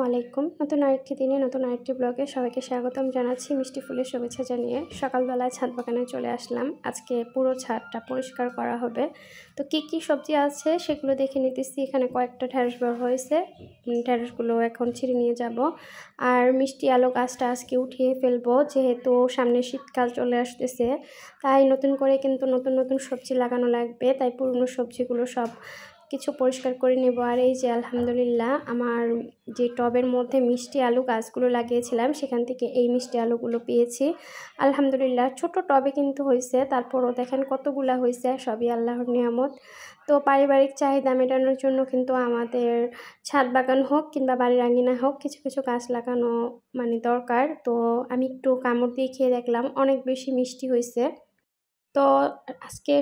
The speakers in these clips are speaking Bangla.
আলাইকুম। নতুন আরেকটি দিনে নতুন আরেকটি ব্লগে সবাইকে স্বাগতম জানাচ্ছি মিষ্টি ফুলের শুভেচ্ছা জানিয়ে। সকালবেলায় ছাদ বাগানে চলে আসলাম। আজকে পুরো ছাদটা পরিষ্কার করা হবে। তো কি সবজি আছে সেগুলো দেখে নিতেছি। এখানে কয়েকটা ঢেঁড়স বের হয়েছে। ঢেঁড়সগুলো এখন ছিঁড়ে নিয়ে যাব। আর মিষ্টি আলু গাছটা আজকে উঠিয়ে ফেলবো, যেহেতু সামনে শীতকাল চলে আসতেছে। তাই নতুন করে কিন্তু নতুন সবজি লাগানো লাগবে। তাই পুরনো সবজিগুলো সব কিছু পরিষ্কার করে নেব। আর এই যে আলহামদুলিল্লাহ আমার যে টবের মধ্যে মিষ্টি আলু গাছগুলো লাগিয়েছিলাম সেখান থেকে এই মিষ্টি আলুগুলো পেয়েছি। আলহামদুলিল্লাহ ছোট টবে কিন্তু হয়েছে, তারপরও দেখেন কতগুলা হয়েছে, সবই আল্লাহর নিয়ামত। তো পারিবারিক চাহিদা মেটানোর জন্য কিন্তু আমাদের ছাদ বাগান হোক কিংবা বাড়ির আঙিনা হোক কিছু গাছ লাগানো দরকার। তো আমি একটু কামড় দিয়ে খেয়ে দেখলাম, অনেক বেশি মিষ্টি হয়েছে। তো আজকে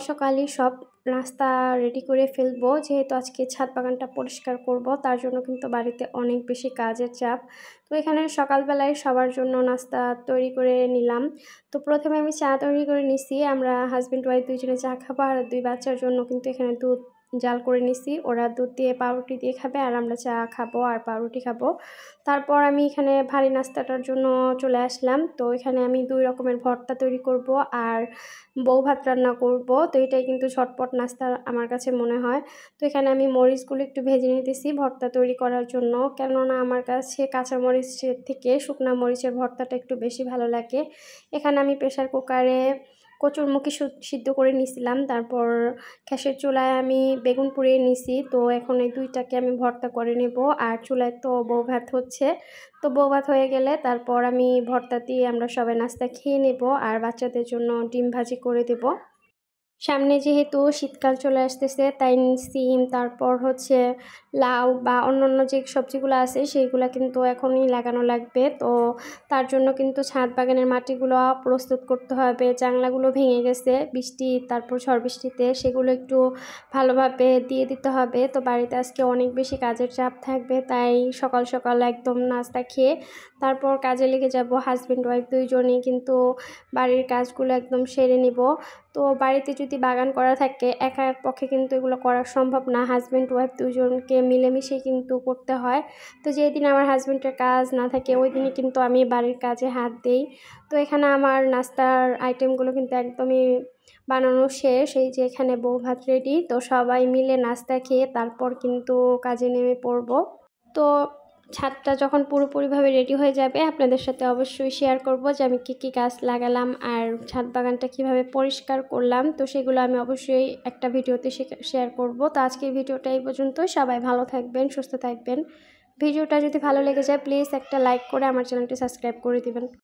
সকালই সব নাস্তা রেডি করে ফেলবো, যেহেতু আজকে ছাদ বাগানটা পরিষ্কার করব, তার জন্য কিন্তু বাড়িতে অনেক বেশি কাজের চাপ। তো এখানে সকালবেলায় সবার জন্য নাস্তা তৈরি করে নিলাম। তো প্রথমে আমি চা তৈরি করে নিছি। আমরা হাজব্যান্ড ওয়াইফ দুইজনে চা খাবো, আর 2 বাচ্চার জন্য কিন্তু এখানে দুধ জাল করে নিছি। ওরা দুধ দিয়ে পাউরুটি দিয়ে খাবে, আর আমরা চা খাবো আর পাউরুটি খাবো। তারপর আমি এখানে ভারী নাস্তাটার জন্য চলে আসলাম। তো এখানে আমি 2 রকমের ভর্তা তৈরি করব আর বউ ভাত রান্না করব। তো এটাই কিন্তু ঝটপট নাস্তা আমার কাছে মনে হয়। তো এখানে আমি মরিচগুলো একটু ভেজে নিতেছি ভর্তা তৈরি করার জন্য, কেননা আমার কাছে কাঁচা মরিচের থেকে শুকনা মরিচের ভর্তাটা একটু বেশি ভালো লাগে। এখানে আমি প্রেসার কুকারে কচুরমুখী সিদ্ধ করে নিয়েছিলাম, তারপর গ্যাসের চুলায় আমি বেগুন পুড়িয়ে নিছি। তো এখন এই দুইটাকে আমি ভর্তা করে নেব। আর চুলায় তো বউ ভাত হচ্ছে। তো বউ ভাত হয়ে গেলে তারপর আমি ভর্তা দিয়ে আমরা সবাই নাস্তা খেয়ে নেব, আর বাচ্চাদের জন্য ডিম ভাজি করে দেব। সামনে যেহেতু শীতকাল চলে আসতেছে, তাই সিম তারপর হচ্ছে লাউ বা অন্যান্য যে সবজিগুলো আছে সেইগুলো কিন্তু এখনই লাগানো লাগবে। তো তার জন্য কিন্তু ছাদ বাগানের মাটিগুলো প্রস্তুত করতে হবে। জাংলাগুলো ভেঙে গেছে তারপর ঝড় বৃষ্টিতে, সেগুলো একটু ভালোভাবে দিয়ে দিতে হবে। তো বাড়িতে আজকে অনেক বেশি কাজের চাপ থাকবে, তাই সকাল একদম নাস্তা খেয়ে তারপর কাজে লেগে যাব। হাজব্যান্ড ওয়াইফ দুইজনেই কিন্তু বাড়ির কাজগুলো একদম সেরে নিব। তো বাড়িতে যদি বাগান করা থাকে একার পক্ষে কিন্তু এগুলো করা সম্ভব না, হাজব্যান্ড ওয়াইফ দুজনকে মিলেমিশে কিন্তু করতে হয়। তো যেদিন আমার হাজব্যান্ডের কাজ না থাকে ওই দিনই কিন্তু আমি বাড়ির কাজে হাত দিই। তো এখানে আমার নাস্তার আইটেমগুলো কিন্তু একদমই বানানো শেষ। এই যে এখানে বউ ভাত রেডি। তো সবাই মিলে নাস্তা খেয়ে তারপর কিন্তু কাজে নেমে পড়ব। তো ছাদটা যখন পুরোপুরিভাবে রেডি হয়ে যাবে আপনাদের সাথে অবশ্যই শেয়ার করব যে আমি কী গাছ লাগালাম আর ছাদ বাগানটা কিভাবে পরিষ্কার করলাম। তো সেগুলো আমি অবশ্যই একটা ভিডিওতে শেয়ার করব। তো আজকের ভিডিওটা এই পর্যন্ত। সবাই ভালো থাকবেন, সুস্থ থাকবেন। ভিডিওটা যদি ভালো লেগে যায় প্লিজ একটা লাইক করে আমার চ্যানেলটি সাবস্ক্রাইব করে দিবেন।